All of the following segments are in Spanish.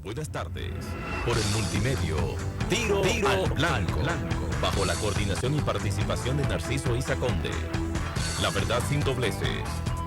Buenas tardes. Por el multimedio, Tiro al Blanco. Bajo la coordinación y participación de Narciso Isa Conde. La verdad sin dobleces.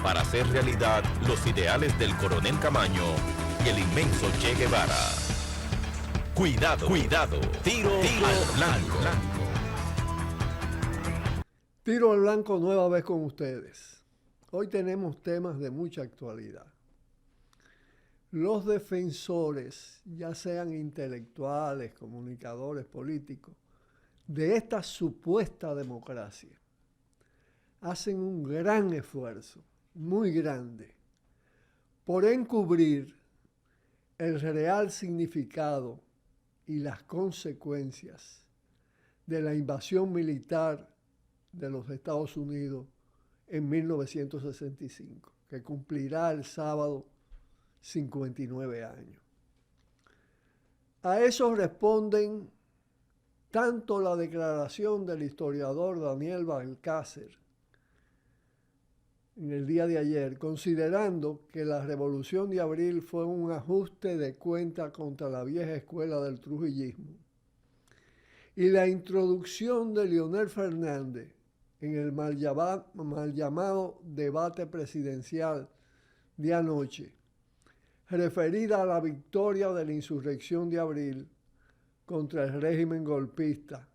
Para hacer realidad los ideales del Coronel Camaño y el inmenso Che Guevara. Cuidado. Tiro al Blanco. Tiro al Blanco nueva vez con ustedes. Hoy tenemos temas de mucha actualidad. Los defensores, ya sean intelectuales, comunicadores, políticos, de esta supuesta democracia, hacen un gran esfuerzo, muy grande, por encubrir el real significado y las consecuencias de la invasión militar de los Estados Unidos en 1965, que cumplirá el sábado 59 años. A eso responden tanto la declaración del historiador Daniel Balcácer en el día de ayer, considerando que la Revolución de Abril fue un ajuste de cuenta contra la vieja escuela del trujillismo, y la introducción de Leonel Fernández en el mal llamado debate presidencial de anoche, referida a la victoria de la insurrección de abril contra el régimen golpista,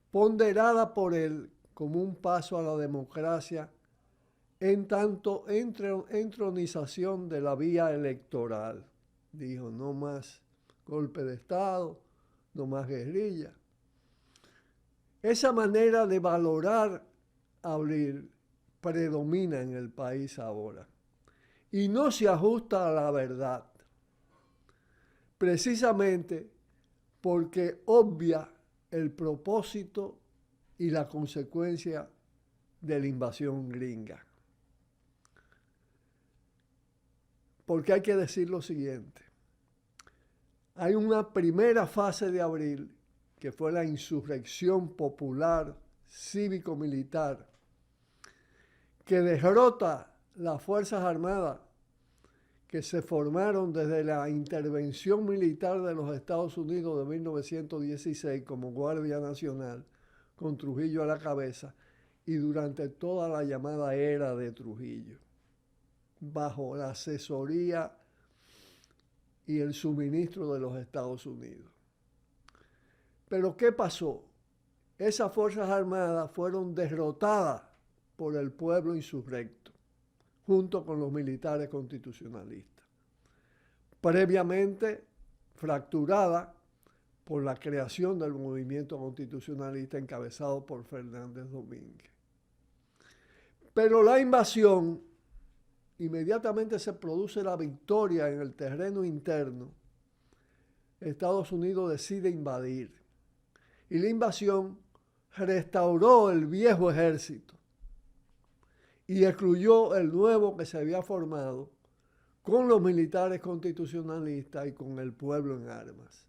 ponderada por él como un paso a la democracia en tanto entronización de la vía electoral. Dijo, no más golpe de Estado, no más guerrilla. Esa manera de valorar abril predomina en el país ahora. Y no se ajusta a la verdad, precisamente porque obvia el propósito y la consecuencia de la invasión gringa. Porque hay que decir lo siguiente: hay una primera fase de abril, que fue la insurrección popular cívico-militar, que derrota las Fuerzas Armadas que se formaron desde la intervención militar de los Estados Unidos de 1916 como Guardia Nacional, con Trujillo a la cabeza, y durante toda la llamada era de Trujillo, bajo la asesoría y el suministro de los Estados Unidos. Pero ¿qué pasó? Esas Fuerzas Armadas fueron derrotadas por el pueblo insurrecto, junto con los militares constitucionalistas, previamente fracturada por la creación del movimiento constitucionalista encabezado por Fernández Domínguez. Pero la invasión, inmediatamente se produce la victoria en el terreno interno, Estados Unidos decide invadir. Y la invasión restauró el viejo ejército y excluyó el nuevo que se había formado con los militares constitucionalistas y con el pueblo en armas.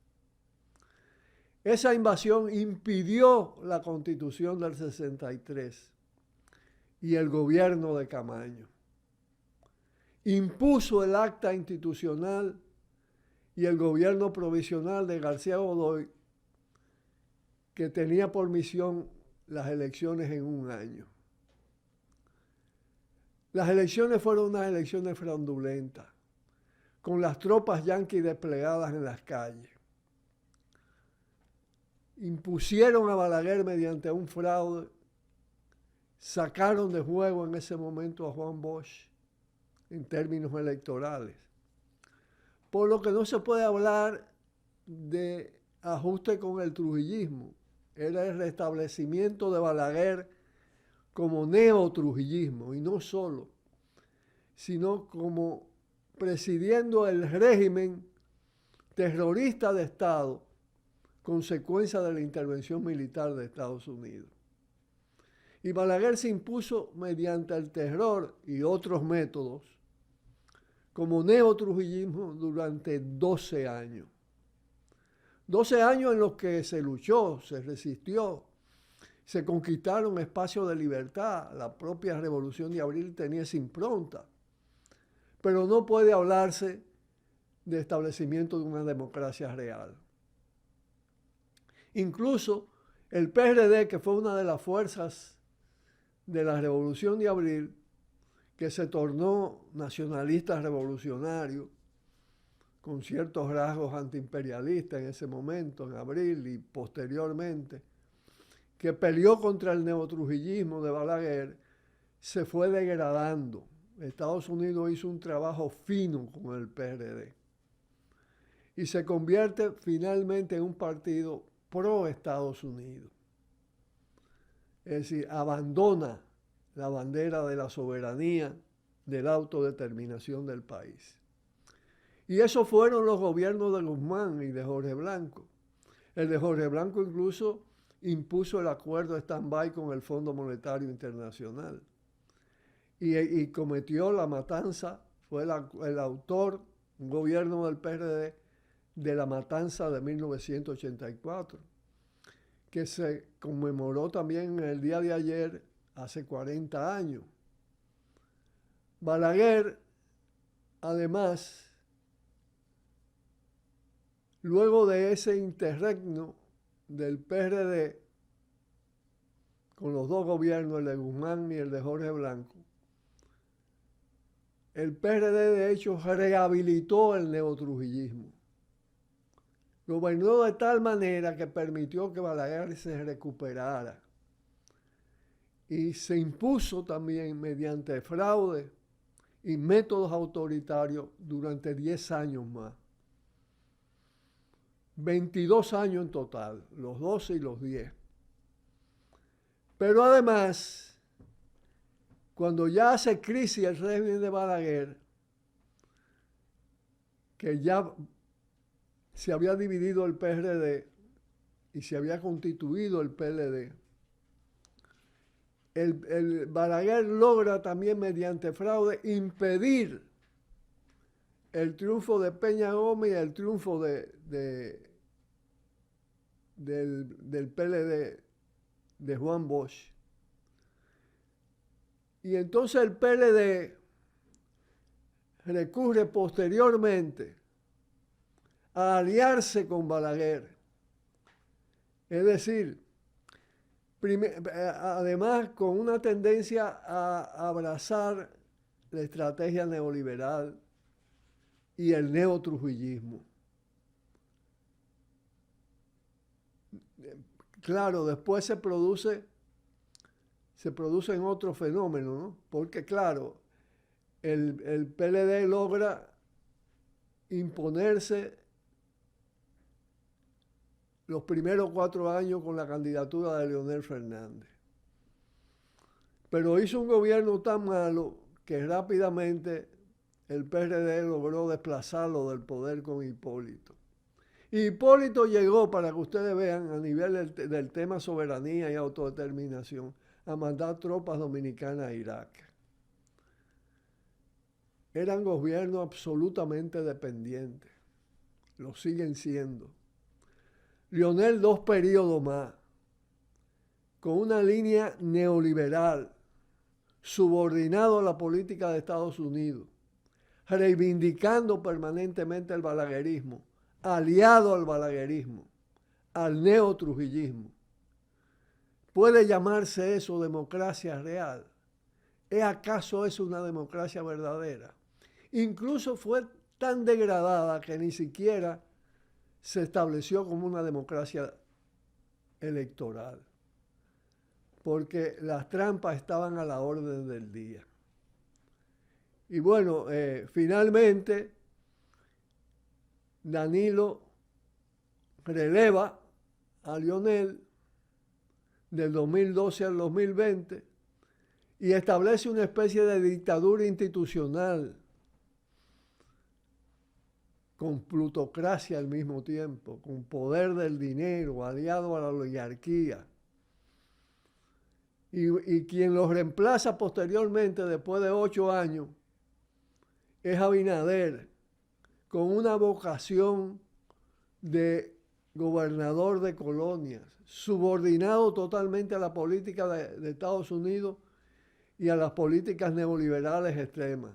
Esa invasión impidió la Constitución del 63 y el gobierno de Camaño. Impuso el acta institucional y el gobierno provisional de García Godoy, que tenía por misión las elecciones en un año. Las elecciones fueron unas elecciones fraudulentas, con las tropas yanquis desplegadas en las calles. Impusieron a Balaguer mediante un fraude, sacaron de juego en ese momento a Juan Bosch en términos electorales. Por lo que no se puede hablar de ajuste con el trujillismo. Era el restablecimiento de Balaguer como neotrujillismo, y no solo, sino como presidiendo el régimen terrorista de Estado, consecuencia de la intervención militar de Estados Unidos. Y Balaguer se impuso mediante el terror y otros métodos como neotrujillismo durante 12 años. 12 años en los que se luchó, se resistió, se conquistaron espacios de libertad. La propia Revolución de Abril tenía esa impronta. Pero no puede hablarse de establecimiento de una democracia real. Incluso el PRD, que fue una de las fuerzas de la Revolución de Abril, que se tornó nacionalista revolucionario, con ciertos rasgos antiimperialistas en ese momento, en abril y posteriormente, que peleó contra el neotrujillismo de Balaguer, se fue degradando. Estados Unidos hizo un trabajo fino con el PRD y se convierte finalmente en un partido pro Estados Unidos. Es decir, abandona la bandera de la soberanía, de la autodeterminación del país. Y esos fueron los gobiernos de Guzmán y de Jorge Blanco. El de Jorge Blanco incluso impuso el acuerdo de stand-by con el Fondo Monetario Internacional. Y cometió la matanza, fue el autor, un gobierno del PRD, de la matanza de 1984, que se conmemoró también el día de ayer, hace 40 años. Balaguer, además, luego de ese interregno del PRD, con los dos gobiernos, el de Guzmán y el de Jorge Blanco, el PRD de hecho rehabilitó el neotrujillismo. Gobernó de tal manera que permitió que Balaguer se recuperara. Y se impuso también mediante fraude y métodos autoritarios durante 10 años más. 22 años en total, los 12 y los 10. Pero además, cuando ya hace crisis el régimen de Balaguer, que ya se había dividido el PRD y se había constituido el PLD, el Balaguer logra también mediante fraude impedir el triunfo de Peña Gómez y el triunfo del PLD de Juan Bosch. Y entonces el PLD recurre posteriormente a aliarse con Balaguer. Es decir, además con una tendencia a abrazar la estrategia neoliberal y el neotrujillismo. Claro, después se producen otros fenómenos, ¿no? Porque claro, el PLD logra imponerse los primeros 4 años con la candidatura de Leonel Fernández. Pero hizo un gobierno tan malo que rápidamente el PRD logró desplazarlo del poder con Hipólito. Y Hipólito llegó, para que ustedes vean, a nivel del tema soberanía y autodeterminación, a mandar tropas dominicanas a Irak. Eran gobiernos absolutamente dependientes. Lo siguen siendo. Leonel 2 periodos más, con una línea neoliberal, subordinado a la política de Estados Unidos, reivindicando permanentemente el balaguerismo, aliado al balaguerismo, al neotrujillismo. ¿Puede llamarse eso democracia real? ¿Es acaso eso una democracia verdadera? Incluso fue tan degradada que ni siquiera se estableció como una democracia electoral, porque las trampas estaban a la orden del día. Y bueno, finalmente Danilo releva a Leonel del 2012 al 2020 y establece una especie de dictadura institucional con plutocracia al mismo tiempo, con poder del dinero, aliado a la oligarquía. Y quien los reemplaza posteriormente, después de 8 años, es Abinader, con una vocación de gobernador de colonias, subordinado totalmente a la política de Estados Unidos y a las políticas neoliberales extremas.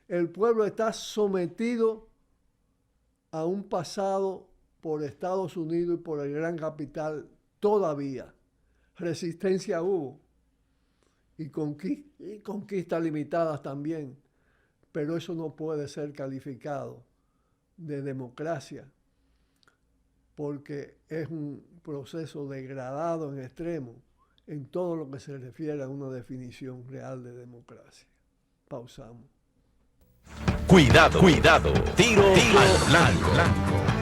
El pueblo está sometido a un pasado por Estados Unidos y por el gran capital todavía. Resistencia hubo y conquistas limitadas también, pero eso no puede ser calificado de democracia porque es un proceso degradado en extremo en todo lo que se refiere a una definición real de democracia. Pausamos. Cuidado, cuidado. Tiro al blanco.